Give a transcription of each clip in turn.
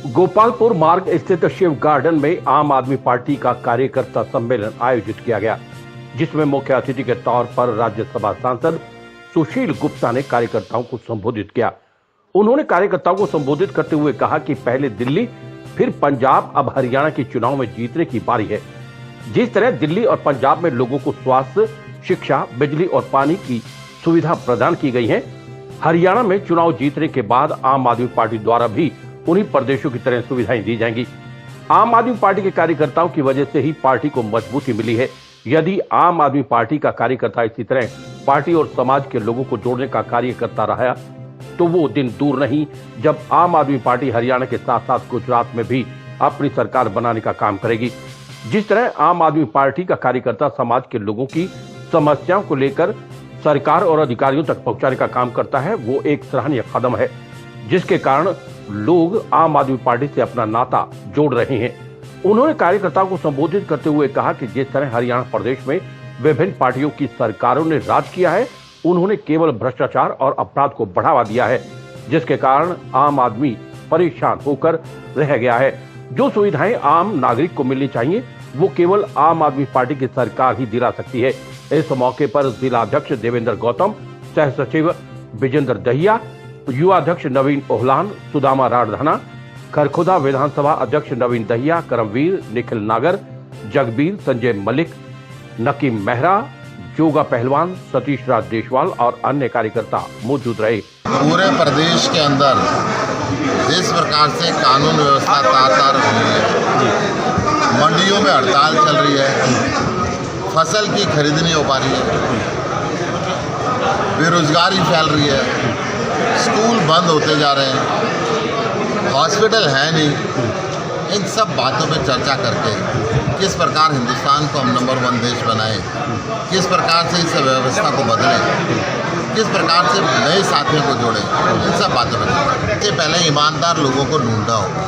गोपालपुर मार्ग स्थित शिव गार्डन में आम आदमी पार्टी का कार्यकर्ता सम्मेलन आयोजित किया गया, जिसमें मुख्य अतिथि के तौर पर राज्यसभा सांसद सुशील गुप्ता ने कार्यकर्ताओं को संबोधित किया। उन्होंने कार्यकर्ताओं को संबोधित करते हुए कहा कि पहले दिल्ली, फिर पंजाब, अब हरियाणा के चुनाव में जीतने की बारी है। जिस तरह दिल्ली और पंजाब में लोगों को स्वास्थ्य, शिक्षा, बिजली और पानी की सुविधा प्रदान की गई है, हरियाणा में चुनाव जीतने के बाद आम आदमी पार्टी द्वारा भी उन्हीं प्रदेशों की तरह सुविधाएं दी जाएंगी। आम आदमी पार्टी के कार्यकर्ताओं की वजह से ही पार्टी को मजबूती मिली है। यदि आम आदमी पार्टी का कार्यकर्ता इसी तरह पार्टी और समाज के लोगों को जोड़ने का कार्य करता रहा तो वो दिन दूर नहीं जब आम आदमी पार्टी हरियाणा के साथ साथ गुजरात में भी अपनी सरकार बनाने का काम करेगी। जिस तरह आम आदमी पार्टी का कार्यकर्ता समाज के लोगों की समस्याओं को लेकर सरकार और अधिकारियों तक पहुंचाने का काम करता है, वो एक सराहनीय कदम है, जिसके कारण लोग आम आदमी पार्टी से अपना नाता जोड़ रहे हैं। उन्होंने कार्यकर्ताओं को संबोधित करते हुए कहा कि जिस तरह हरियाणा प्रदेश में विभिन्न पार्टियों की सरकारों ने राज किया है, उन्होंने केवल भ्रष्टाचार और अपराध को बढ़ावा दिया है, जिसके कारण आम आदमी परेशान होकर रह गया है। जो सुविधाएं आम नागरिक को मिलनी चाहिए, वो केवल आम आदमी पार्टी की सरकार ही दिला सकती है। इस मौके पर जिला अध्यक्ष देवेंद्र गौतम, सह सचिव विजेंद्र दहिया, युवा अध्यक्ष नवीन ओहलान, सुदामा राठधना, खरखुदा विधानसभा अध्यक्ष नवीन दहिया, करमवीर, निखिल नागर, जगबीर, संजय मलिक, नकीम मेहरा, जोगा पहलवान, सतीश राज देशवाल और अन्य कार्यकर्ता मौजूद रहे। पूरे प्रदेश के अंदर जिस प्रकार से कानून व्यवस्था तार-तार हो रही है, मंडियों में हड़ताल चल रही है, फसल की खरीद नहीं हो पा रही है, बेरोजगारी फैल रही है, स्कूल बंद होते जा रहे हैं, हॉस्पिटल है नहीं, इन सब बातों पे चर्चा करके किस प्रकार हिंदुस्तान को हम नंबर 1 देश बनाएं, किस प्रकार से इस व्यवस्था को बदलें, किस प्रकार से नए साथियों को जोड़ें, इन सब बातों पर सबसे पहले ईमानदार लोगों को ढूंढना होगा।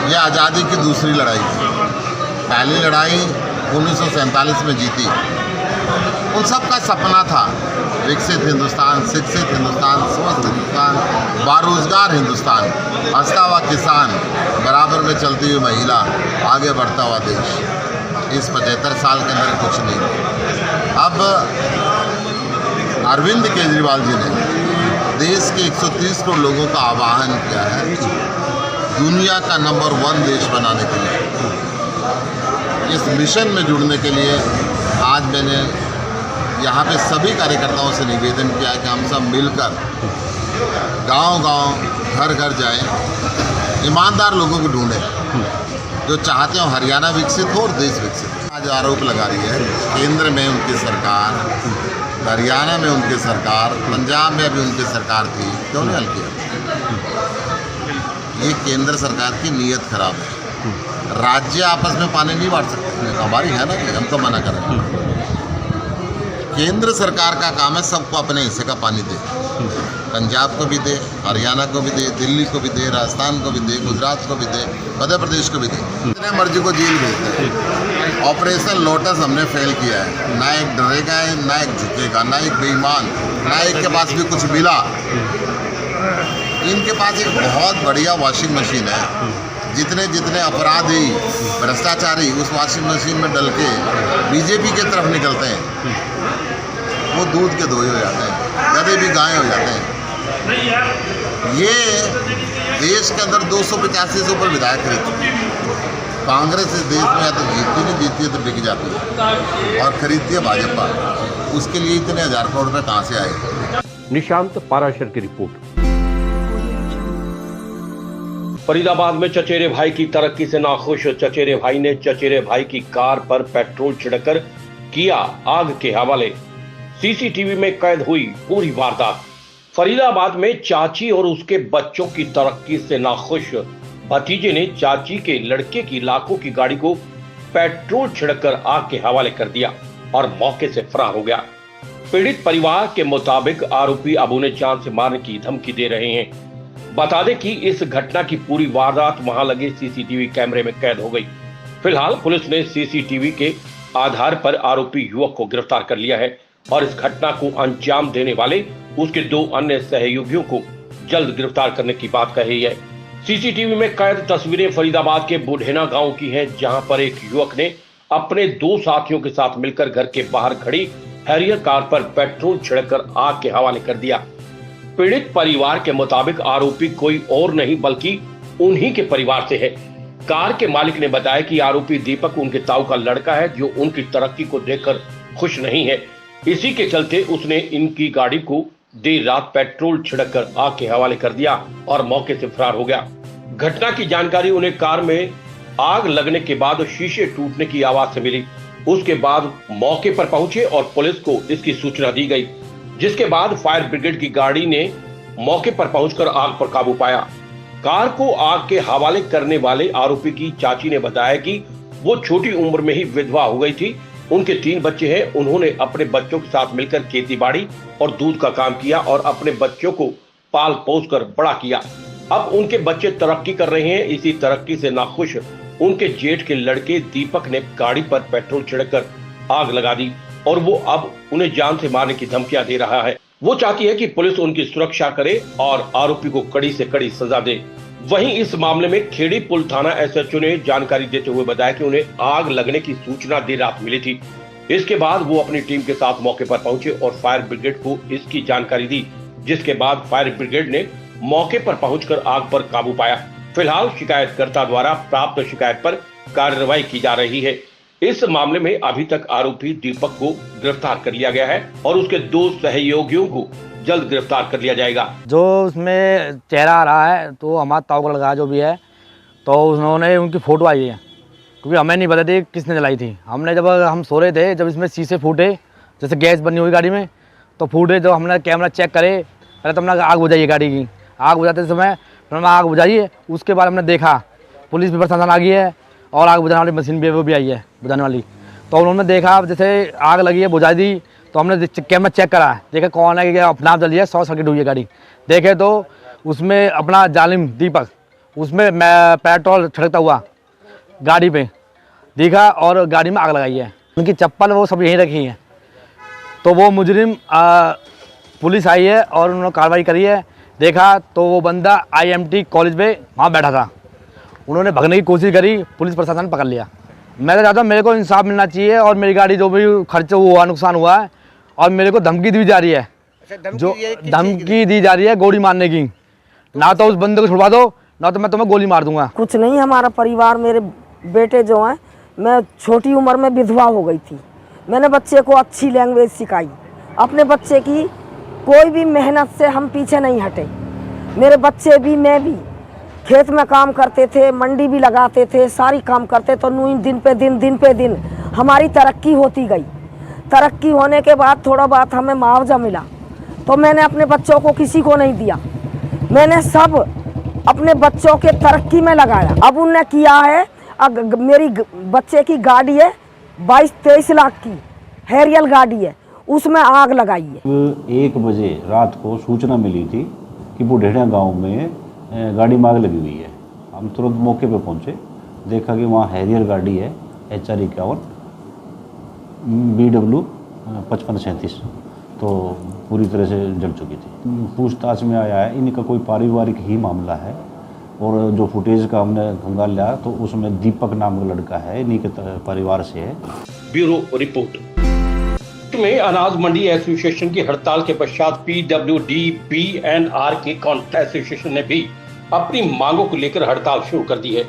यह आज़ादी की दूसरी लड़ाई थी। पहली लड़ाई 1947 में जीती। उन सब का सपना था विकसित हिंदुस्तान, शिक्षित हिंदुस्तान, स्वस्थ हिंदुस्तान, बारोजगार हिंदुस्तान, हंसता हुआ किसान, बराबर में चलती हुई महिला, आगे बढ़ता हुआ देश। इस 75 साल के अंदर कुछ नहीं। अब अरविंद केजरीवाल जी ने देश के 130 करोड़ लोगों का आह्वान किया है दुनिया का नंबर 1 देश बनाने के लिए। इस मिशन में जुड़ने के लिए आज मैंने यहाँ पे सभी कार्यकर्ताओं से निवेदन किया है कि हम सब मिलकर गांव-गांव, घर-घर जाएं, ईमानदार लोगों को ढूंढें जो चाहते हो हरियाणा विकसित हो और देश विकसित हो। आज आरोप लगा रही है केंद्र में उनकी सरकार, हरियाणा में उनकी सरकार, पंजाब में अभी उनकी सरकार थी, क्यों नहीं हल किया? ये केंद्र सरकार की नीयत खराब है। राज्य आपस में पानी नहीं बांट सकते, हमारी है ना, हम तो मना करें। केंद्र सरकार का काम है सबको अपने हिस्से का पानी दे, पंजाब को भी दे, हरियाणा को भी दे, दिल्ली को भी दे, राजस्थान को भी दे, गुजरात को भी दे, मध्य प्रदेश को भी दे। जितने मर्जी को जेल भेजते हैं। ऑपरेशन लोटस हमने फेल किया है। ना एक डरेगा, ना एक झुकेगा, ना एक बेईमान, ना एक के पास भी कुछ मिला। इनके पास एक बहुत बढ़िया वॉशिंग मशीन है। जितने जितने अपराधी, भ्रष्टाचारी उस वॉशिंग मशीन में डल के बीजेपी की तरफ निकलते हैं, वो दूध के धोए हो जाते हैं, गधे भी गाय हो जाते हैं। ये देश के अंदर 285 से ऊपर विधायक रहते हैं। कांग्रेस इस देश में या तो जीतती नहीं, जीतती है तो बिक जाती है और खरीदती है भाजपा। उसके लिए इतने 1000 करोड़ रुपये कहाँ से आए? निशांत पाराशर की रिपोर्ट। फरीदाबाद में चचेरे भाई की तरक्की से नाखुश चचेरे भाई ने चचेरे भाई की कार पर पेट्रोल छिड़कर किया आग के हवाले। सीसीटीवी में कैद हुई पूरी वारदात। फरीदाबाद में चाची और उसके बच्चों की तरक्की से नाखुश भतीजे ने चाची के लड़के की लाखों की गाड़ी को पेट्रोल छिड़कर आग के हवाले कर दिया और मौके से फरार हो गया। पीड़ित परिवार के मुताबिक आरोपी अब उन्हें जान से मारने की धमकी दे रहे हैं। बता दें कि इस घटना की पूरी वारदात वहां लगे सीसीटीवी कैमरे में कैद हो गई। फिलहाल पुलिस ने सीसीटीवी के आधार पर आरोपी युवक को गिरफ्तार कर लिया है और इस घटना को अंजाम देने वाले उसके 2 अन्य सहयोगियों को जल्द गिरफ्तार करने की बात कही है। सीसीटीवी में कैद तस्वीरें फरीदाबाद के बुढ़ेना गांव की हैं, जहां पर एक युवक ने अपने 2 साथियों के साथ मिलकर घर के बाहर खड़ी हैरियर कार पर पेट्रोल छिड़ककर आग के हवाले कर दिया। पीड़ित परिवार के मुताबिक आरोपी कोई और नहीं बल्कि उन्हीं के परिवार से है। कार के मालिक ने बताया कि आरोपी दीपक उनके ताऊ का लड़का है, जो उनकी तरक्की को देखकर खुश नहीं है। इसी के चलते उसने इनकी गाड़ी को देर रात पेट्रोल छिड़ककर आग के हवाले कर दिया और मौके से फरार हो गया। घटना की जानकारी उन्हें कार में आग लगने के बाद शीशे टूटने की आवाज से मिली। उसके बाद मौके पर पहुंचे और पुलिस को इसकी सूचना दी गई, जिसके बाद फायर ब्रिगेड की गाड़ी ने मौके पर पहुंचकर आग पर काबू पाया। कार को आग के हवाले करने वाले आरोपी की चाची ने बताया कि वो छोटी उम्र में ही विधवा हो गई थी। उनके 3 बच्चे हैं। उन्होंने अपने बच्चों के साथ मिलकर खेती बाड़ी और दूध का काम किया और अपने बच्चों को पाल पोस कर बड़ा किया। अब उनके बच्चे तरक्की कर रहे हैं। इसी तरक्की से नाखुश उनके जेठ के लड़के दीपक ने गाड़ी पर पेट्रोल छिड़ककर आग लगा दी और वो अब उन्हें जान से मारने की धमकियां दे रहा है। वो चाहती है कि पुलिस उनकी सुरक्षा करे और आरोपी को कड़ी से कड़ी सजा दे। वहीं इस मामले में खेड़ी पुल थाना एसएचओ ने जानकारी देते हुए बताया कि उन्हें आग लगने की सूचना देर रात मिली थी। इसके बाद वो अपनी टीम के साथ मौके पर पहुंचे और फायर ब्रिगेड को इसकी जानकारी दी, जिसके बाद फायर ब्रिगेड ने मौके पर पहुंचकर आग पर काबू पाया। फिलहाल शिकायतकर्ता द्वारा प्राप्त शिकायत पर कार्रवाई की जा रही है। इस मामले में अभी तक आरोपी दीपक को गिरफ्तार कर लिया गया है और उसके 2 सहयोगियों को जल्द गिरफ्तार कर लिया जाएगा। जो उसमें चेहरा आ रहा है तो हमारा ताऊ का लड़का जो भी है, तो उन्होंने उनकी फ़ोटो आई है, क्योंकि हमें नहीं पता थी किसने जलाई थी। हमने जब हम सो रहे थे, जब इसमें शीशे फूटे, जैसे गैस बनी हुई गाड़ी में, तो फूटे। जब हमने कैमरा चेक करे, पहले तो हमने आग बुझाई गाड़ी की। आग बुझाते समय फिर हमने आग बुझाई है। उसके बाद हमने देखा पुलिस भी प्रशासन आ गई है और आग बुझाने वाली मशीन भी वो भी आई है बुझाने वाली। तो उन्होंने देखा जैसे आग लगी है, बुझा दी। तो हमने कैमरा चेक करा, देखा कौन है कि अपना जली है, शॉर्ट सर्किट हुई है गाड़ी। देखे तो उसमें अपना जालिम दीपक, उसमें पेट्रोल छिड़कता हुआ गाड़ी पे दिखा और गाड़ी में आग लगाई है। उनकी चप्पल वो सब यहीं रखी है। तो वो मुजरिम पुलिस आई है और उन्होंने कार्रवाई करी है। देखा तो वो बंदा IMT कॉलेज में वहाँ बैठा था। उन्होंने भगने की कोशिश करी, पुलिस प्रशासन ने पकड़ लिया। मैं तो चाहता हूँ मेरे को इंसाफ मिलना चाहिए और मेरी गाड़ी जो भी खर्च हुआ, नुकसान हुआ है, और मेरे को धमकी दी जा रही है। जो धमकी दी जा रही है गोली मारने की, ना तो उस बंदे को छुड़वा दो, ना तो मैं तुम्हें गोली मार दूंगा। कुछ नहीं, हमारा परिवार, मेरे बेटे जो हैं, मैं छोटी उम्र में विधवा हो गई थी। मैंने बच्चे को अच्छी लैंग्वेज सिखाई। अपने बच्चे की कोई भी मेहनत से हम पीछे नहीं हटे। मेरे बच्चे भी, मैं भी खेत में काम करते थे, मंडी भी लगाते थे, सारी काम करते। तो दिन पे दिन हमारी तरक्की होती गई। तरक्की होने के बाद थोड़ा बहुत हमें मुआवजा मिला, तो मैंने अपने बच्चों को किसी को नहीं दिया। मैंने सब अपने बच्चों के तरक्की में लगाया। अब उनने किया है, मेरी बच्चे की गाड़ी है 22-23 लाख की हैरियल गाड़ी है, उसमें आग लगाई है। 1 बजे रात को सूचना मिली थी कि बुढ़ेना गांव में गाड़ी में आग लगी हुई है। हम तुरंत मौके पे पहुंचे, देखा कि वहाँ हैरियर गाड़ी है HR 51 BW 5537, तो पूरी तरह से जल चुकी थी। पूछताछ में आया है इनका कोई पारिवारिक ही मामला है, और जो फुटेज का हमने खंगाल लिया तो उसमें दीपक नाम का लड़का है, इन्हीं के परिवार से है। Bureau report. में अनाज मंडी एसोसिएशन की हड़ताल के पश्चात PWD-PNR के कॉन्ट्रैक्टर एसोसिएशन ने भी अपनी मांगों को लेकर हड़ताल शुरू कर दी है।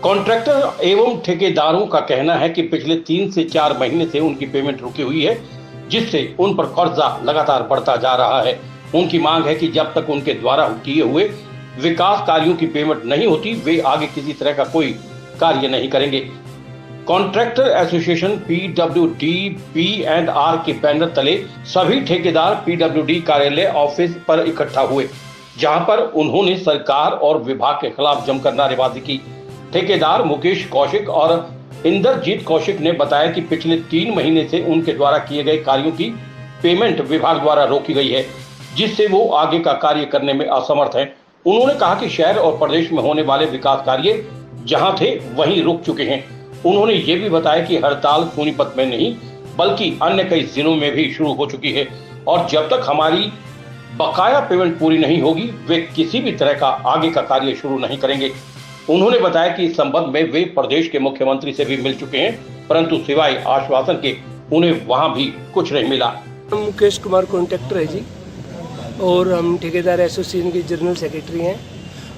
कॉन्ट्रैक्टर एवं ठेकेदारों का कहना है कि पिछले 3 से 4 महीने से उनकी पेमेंट रुकी हुई है, जिससे उन पर कर्जा लगातार बढ़ता जा रहा है। उनकी मांग है कि जब तक उनके द्वारा किए हुए विकास कार्यों की पेमेंट नहीं होती, वे आगे किसी तरह का कोई कार्य नहीं करेंगे। कॉन्ट्रैक्टर एसोसिएशन PWD-PNR के बैनर तले सभी ठेकेदार PWD कार्यालय ऑफिस पर इकट्ठा हुए, जहां पर उन्होंने सरकार और विभाग के खिलाफ जमकर नारेबाजी की। ठेकेदार मुकेश कौशिक और इंद्रजीत कौशिक ने बताया कि पिछले 3 महीने से उनके द्वारा किए गए कार्यों की पेमेंट विभाग द्वारा रोकी गई है, जिससे वो आगे का कार्य करने में असमर्थ हैं। उन्होंने कहा कि शहर और प्रदेश में होने वाले विकास कार्य जहां थे वहीं रुक चुके हैं। उन्होंने ये भी बताया कि हड़ताल सोनीपत में नहीं बल्कि अन्य कई जिलों में भी शुरू हो चुकी है, और जब तक हमारी बकाया पेमेंट पूरी नहीं होगी वे किसी भी तरह का आगे का कार्य शुरू नहीं करेंगे। उन्होंने बताया कि इस संबंध में वे प्रदेश के मुख्यमंत्री से भी मिल चुके हैं, परंतु सिवाय आश्वासन के उन्हें वहां भी कुछ नहीं मिला। मुकेश कुमार कॉन्ट्रैक्टर है जी, और हम ठेकेदार एसोसिएशन के जनरल सेक्रेटरी हैं,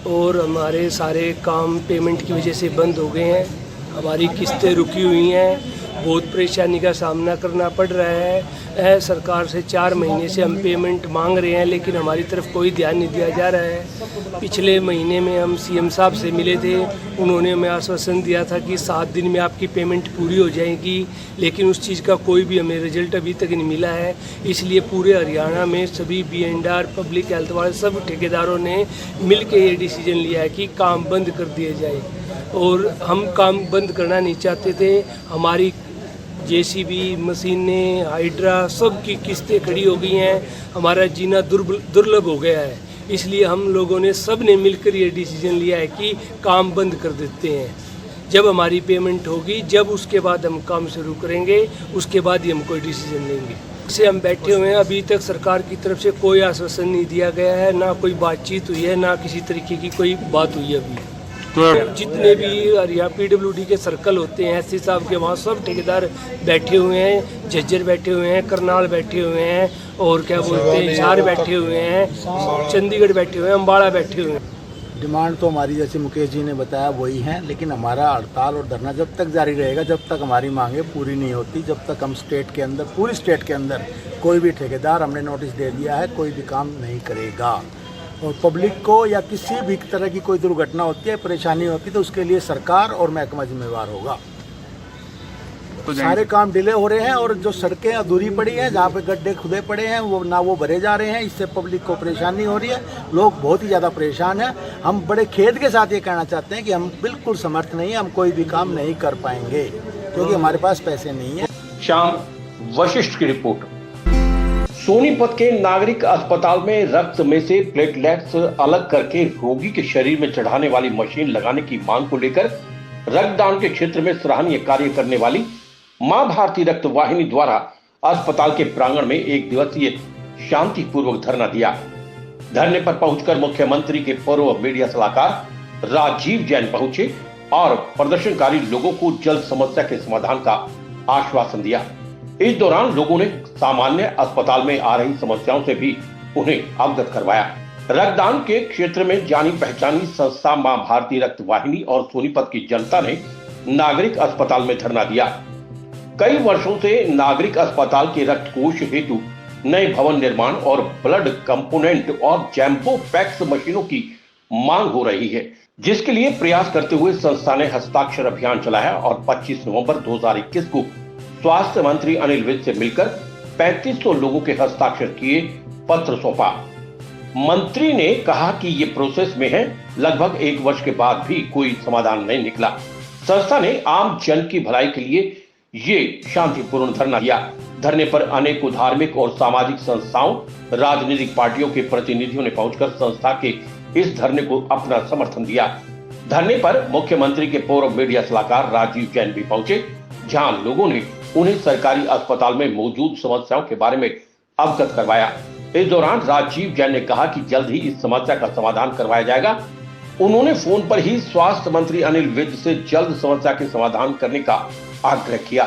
और हमारे सारे काम पेमेंट की वजह से बंद हो गए हैं। हमारी किस्तें रुकी हुई हैं, बहुत परेशानी का सामना करना पड़ रहा है। सरकार से 4 महीने से हम पेमेंट मांग रहे हैं, लेकिन हमारी तरफ कोई ध्यान नहीं दिया जा रहा है। पिछले महीने में हम सीएम साहब से मिले थे, उन्होंने हमें आश्वासन दिया था कि 7 दिन में आपकी पेमेंट पूरी हो जाएगी, लेकिन उस चीज़ का कोई भी हमें रिजल्ट अभी तक नहीं मिला है। इसलिए पूरे हरियाणा में सभी B&R, पब्लिक हेल्थ वाले सब ठेकेदारों ने मिल के ये डिसीजन लिया है कि काम बंद कर दिया जाए, और हम काम बंद करना नहीं चाहते थे। हमारी JCB मशीनें, हाइड्रा, सब की किस्तें खड़ी हो गई हैं, हमारा जीना दुर्लभ हो गया है। इसलिए हम लोगों ने सब ने मिलकर ये डिसीजन लिया है कि काम बंद कर देते हैं। जब हमारी पेमेंट होगी, जब उसके बाद हम काम शुरू करेंगे, उसके बाद ही हम कोई डिसीजन लेंगे। से हम बैठे हुए हैं, अभी तक सरकार की तरफ से कोई आश्वासन नहीं दिया गया है, ना कोई बातचीत हुई है, ना किसी तरीके की कोई बात हुई है अभी। जितने भी हरियाणा PWD के सर्कल होते हैं SC साहब के, वहाँ सब ठेकेदार बैठे हुए हैं, झज्जर बैठे हुए हैं, करनाल बैठे हुए हैं, और क्या बोलते हैं हिसार बैठे हुए हैं, चंडीगढ़ बैठे हुए हैं, अम्बाड़ा बैठे हुए हैं। डिमांड तो हमारी जैसे मुकेश जी ने बताया वही है, लेकिन हमारा हड़ताल और धरना जब तक जारी रहेगा, जब तक हमारी मांगें पूरी नहीं होती, जब तक हम स्टेट के अंदर, पूरी स्टेट के अंदर कोई भी ठेकेदार, हमने नोटिस दे दिया है, कोई भी काम नहीं करेगा। और पब्लिक को या किसी भी तरह की कोई दुर्घटना होती है, परेशानी होती है, तो उसके लिए सरकार और महकमा जिम्मेवार होगा। तो सारे काम डिले हो रहे हैं, और जो सड़कें अधूरी पड़ी हैं, जहाँ पे गड्ढे खुदे पड़े हैं, वो भरे जा रहे हैं। इससे पब्लिक को परेशानी हो रही है, लोग बहुत ही ज़्यादा परेशान हैं। हम बड़े खेद के साथ ये कहना चाहते हैं कि हम बिल्कुल समर्थ नहीं हैं, हम कोई भी काम नहीं कर पाएंगे क्योंकि हमारे पास पैसे नहीं है। शाम वशिष्ठ की रिपोर्ट। सोनीपत के नागरिक अस्पताल में रक्त में से प्लेटलेट्स अलग करके रोगी के शरीर में चढ़ाने वाली मशीन लगाने की मांग को लेकर रक्तदान के क्षेत्र में सराहनीय कार्य करने वाली मां भारती रक्त वाहिनी द्वारा अस्पताल के प्रांगण में 1 दिवसीय शांतिपूर्वक धरना दिया। धरने पर पहुंचकर मुख्यमंत्री के पूर्व मीडिया सलाहकार राजीव जैन पहुंचे और प्रदर्शनकारी लोगों को जल्द समस्या के समाधान का आश्वासन दिया। इस दौरान लोगों ने सामान्य अस्पताल में आ रही समस्याओं से भी उन्हें अवगत करवाया। रक्तदान के क्षेत्र में जानी पहचानी संस्था मां भारती रक्त वाहिनी और सोनीपत की जनता ने नागरिक अस्पताल में धरना दिया। कई वर्षों से नागरिक अस्पताल के रक्त कोष हेतु नए भवन निर्माण और ब्लड कंपोनेंट और जैम्बो पैक्स मशीनों की मांग हो रही है, जिसके लिए प्रयास करते हुए संस्था ने हस्ताक्षर अभियान चलाया और 25 नवंबर 2021 को स्वास्थ्य मंत्री अनिल विज से मिलकर 3500 लोगों के हस्ताक्षर किए पत्र सौंपा। मंत्री ने कहा कि ये प्रोसेस में है, लगभग 1 वर्ष के बाद भी कोई समाधान नहीं निकला। संस्था ने आम जन की भलाई के लिए ये शांतिपूर्ण धरना दिया। धरने पर अनेकों धार्मिक और सामाजिक संस्थाओं, राजनीतिक पार्टियों के प्रतिनिधियों ने पहुंचकर संस्था के इस धरने को अपना समर्थन दिया। धरने पर मुख्यमंत्री के पूर्व मीडिया सलाहकार राजीव जैन भी पहुंचे, जहां लोगों ने उन्हें सरकारी अस्पताल में मौजूद समस्याओं के बारे में अवगत करवाया। इस दौरान राजीव जैन ने कहा कि जल्द ही इस समस्या का समाधान करवाया जाएगा। उन्होंने फोन पर ही स्वास्थ्य मंत्री अनिल विज से जल्द समस्या के समाधान करने का आग्रह किया।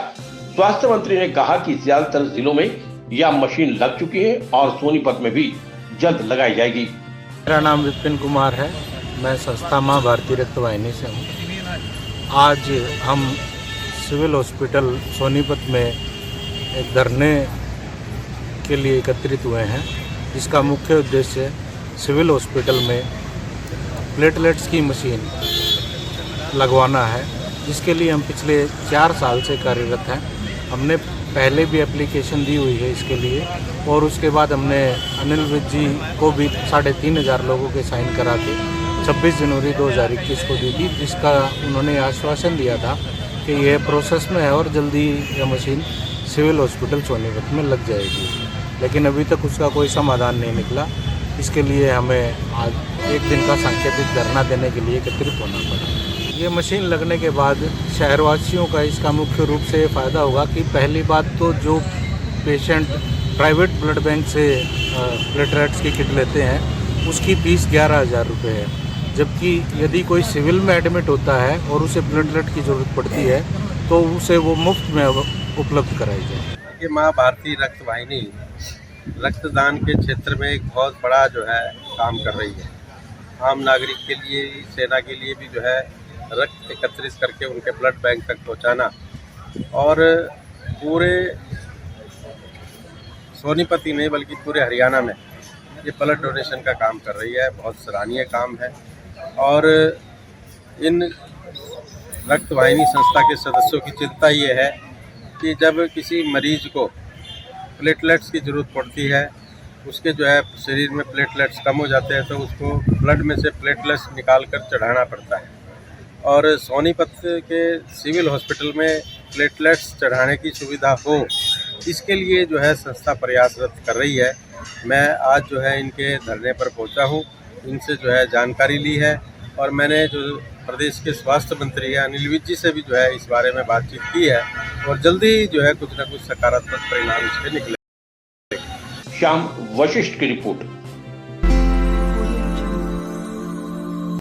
स्वास्थ्य मंत्री ने कहा कि ज्यादातर जिलों में यह मशीन लग चुकी है और सोनीपत में भी जल्द लगाई जाएगी। मेरा नाम विपिन कुमार है, मैं संस्था मां भारती रक्त वाहिनी से हूँ। आज हम सिविल हॉस्पिटल सोनीपत में एक धरने के लिए एकत्रित हुए हैं, जिसका मुख्य उद्देश्य सिविल हॉस्पिटल में प्लेटलेट्स की मशीन लगवाना है, जिसके लिए हम पिछले 4 साल से कार्यरत हैं। हमने पहले भी एप्लीकेशन दी हुई है इसके लिए, और उसके बाद हमने अनिल विज जी को भी 3500 लोगों के साइन करा के 26 जनवरी 2021 को दी थी, जिसका उन्होंने आश्वासन दिया था कि यह प्रोसेस में है और जल्दी यह मशीन सिविल हॉस्पिटल सोनीपत में लग जाएगी। लेकिन अभी तक उसका कोई समाधान नहीं निकला। इसके लिए हमें आज 1 दिन का सांकेतिक धरना देने के लिए एकत्रित होना पड़ा। ये मशीन लगने के बाद शहरवासियों का इसका मुख्य रूप से फ़ायदा होगा कि पहली बात तो जो पेशेंट प्राइवेट ब्लड बैंक से प्लेटलेट्स की किट लेते हैं उसकी फीस 11,000 रुपये है, जबकि यदि कोई सिविल में एडमिट होता है और उसे प्लेटलेट की ज़रूरत पड़ती है तो उसे वो मुफ्त में उपलब्ध कराई जाए। ये माँ भारती रक्त वाहिनी रक्तदान के क्षेत्र में एक बहुत बड़ा जो है काम कर रही है। आम नागरिक के लिए, सेना के लिए भी जो है रक्त एकत्रित करके उनके ब्लड बैंक तक पहुंचाना, और पूरे सोनीपत ही नहीं बल्कि पूरे हरियाणा में ये ब्लड डोनेशन का काम कर रही है। बहुत सराहनीय काम है। और इन रक्त वाहिनी संस्था के सदस्यों की चिंता ये है कि जब किसी मरीज को प्लेटलेट्स की ज़रूरत पड़ती है, उसके जो है शरीर में प्लेटलेट्स कम हो जाते हैं, तो उसको ब्लड में से प्लेटलेट्स निकाल कर चढ़ाना पड़ता है। और सोनीपत के सिविल हॉस्पिटल में प्लेटलेट्स चढ़ाने की सुविधा हो, इसके लिए जो है संस्था प्रयासरत कर रही है। मैं आज जो है इनके धरने पर पहुंचा हूं, इनसे जो है जानकारी ली है, और मैंने जो प्रदेश के स्वास्थ्य मंत्री है अनिल विज जी से भी जो है इस बारे में बातचीत की है, और जल्दी ही जो है कुछ ना कुछ सकारात्मक परिणाम इसके निकले। श्याम वशिष्ठ की रिपोर्ट।